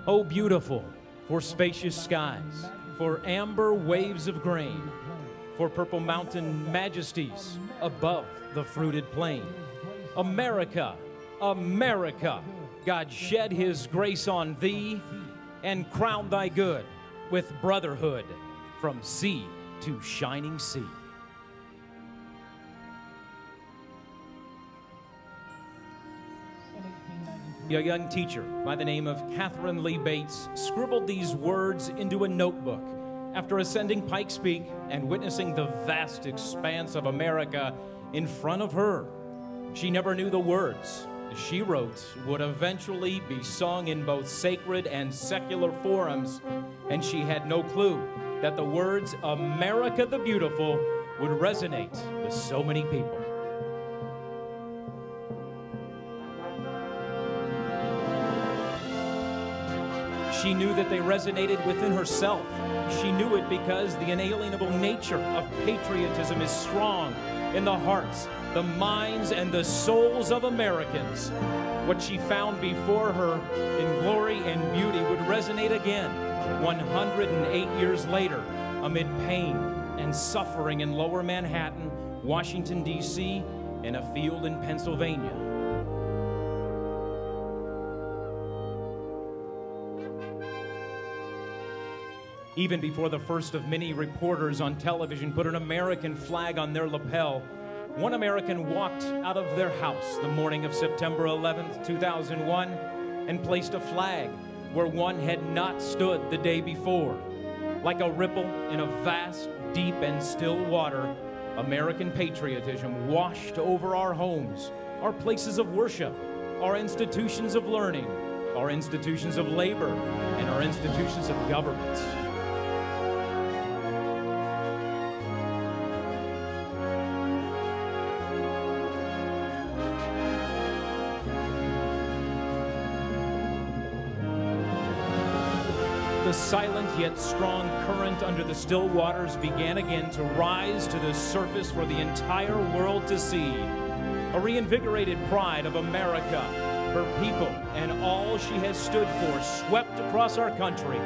Oh, beautiful for spacious skies, for amber waves of grain, for purple mountain majesties above the fruited plain. America, America, God shed his grace on thee and crown thy good with brotherhood from sea to shining sea. A young teacher by the name of Catherine Lee Bates scribbled these words into a notebook after ascending Pikes Peak and witnessing the vast expanse of America in front of her. She never knew the words she wrote would eventually be sung in both sacred and secular forums, and she had no clue that the words "America the Beautiful" would resonate with so many people. She knew that they resonated within herself. She knew it because the inalienable nature of patriotism is strong in the hearts, the minds, and the souls of Americans. What she found before her in glory and beauty would resonate again 108 years later amid pain and suffering in Lower Manhattan, Washington, D.C., and a field in Pennsylvania. Even before the first of many reporters on television put an American flag on their lapel, one American walked out of their house the morning of September 11th, 2001, and placed a flag where one had not stood the day before. Like a ripple in a vast, deep, and still water, American patriotism washed over our homes, our places of worship, our institutions of learning, our institutions of labor, and our institutions of government. The silent yet strong current under the still waters began again to rise to the surface for the entire world to see. A reinvigorated pride of America, her people, and all she has stood for swept across our country.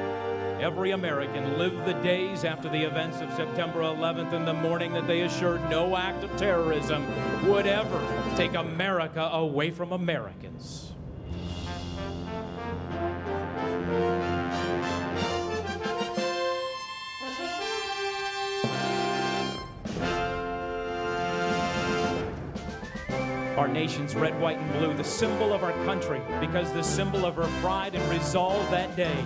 Every American lived the days after the events of September 11th in the morning that they assured no act of terrorism would ever take America away from Americans. Our nation's red, white, and blue, the symbol of our country, because the symbol of her pride and resolve that day.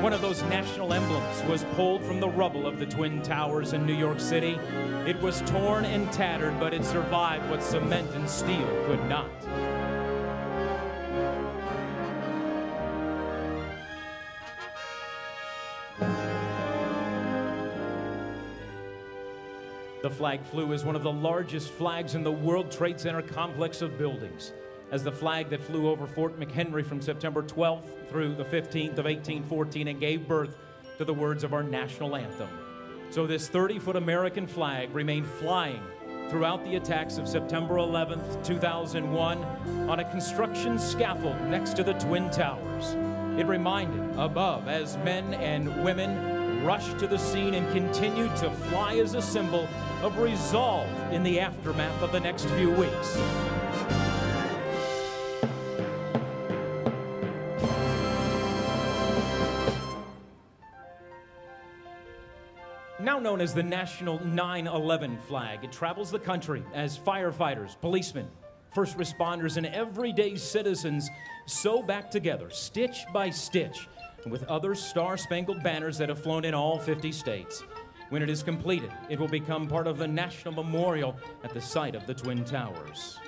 One of those national emblems was pulled from the rubble of the Twin Towers in New York City. It was torn and tattered, but it survived what cement and steel could not. The flag flew as one of the largest flags in the World Trade Center complex of buildings, as the flag that flew over Fort McHenry from September 12th through the 15th of 1814 and gave birth to the words of our national anthem. So this 30-foot American flag remained flying throughout the attacks of September 11th, 2001 on a construction scaffold next to the Twin Towers. It reminded above as men and women rushed to the scene and continued to fly as a symbol of resolve in the aftermath of the next few weeks. Now known as the National 9/11 flag, it travels the country as firefighters, policemen, first responders, and everyday citizens sew back together, stitch by stitch, with other star-spangled banners that have flown in all 50 states. When it is completed, it will become part of the National Memorial at the site of the Twin Towers.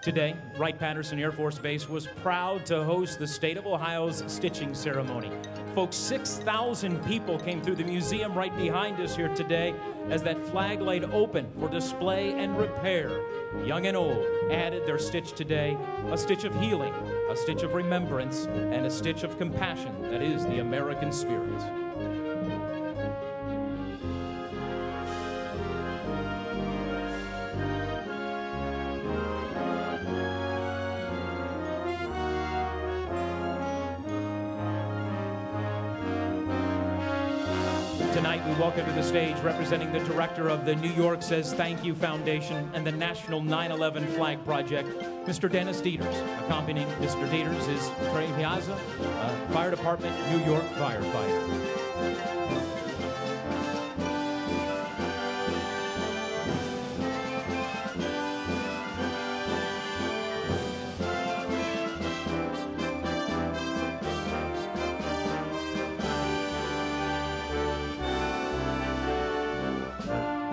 Today, Wright-Patterson Air Force Base was proud to host the state of Ohio's stitching ceremony. Folks, 6,000 people came through the museum right behind us here today as that flag laid open for display and repair. Young and old added their stitch today, a stitch of healing, a stitch of remembrance, and a stitch of compassion that is the American spirit. Tonight, we welcome to the stage, representing the director of the NewYorkSays Thank You Foundation and the National 9/11 Flag Project, Mr. Dennis Dieters. Accompanying Mr. Dieters is Trey Piazza, Fire Department, New York firefighter.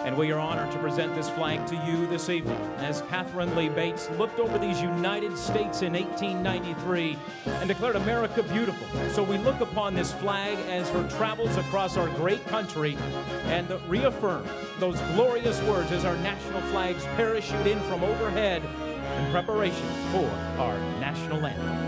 And we are honored to present this flag to you this evening as Catherine Lee Bates looked over these United States in 1893 and declared America beautiful. So we look upon this flag as her travels across our great country and reaffirm those glorious words as our national flags parachute in from overhead in preparation for our national anthem.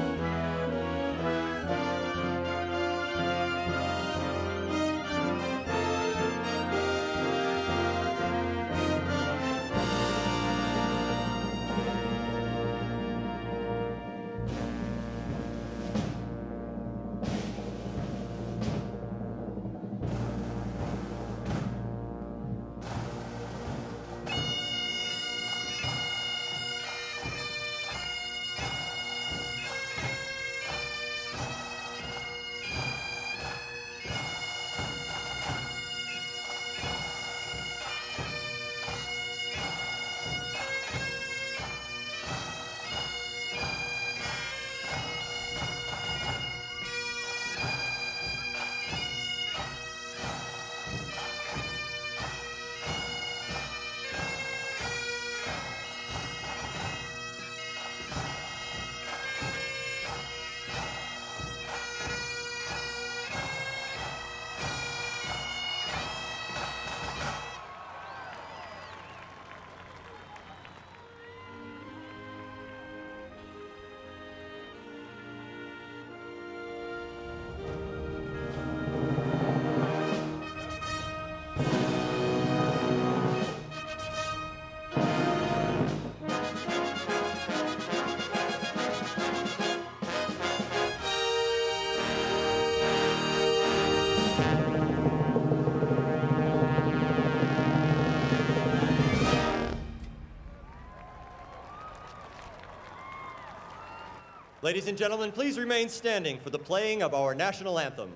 Ladies and gentlemen, please remain standing for the playing of our national anthem.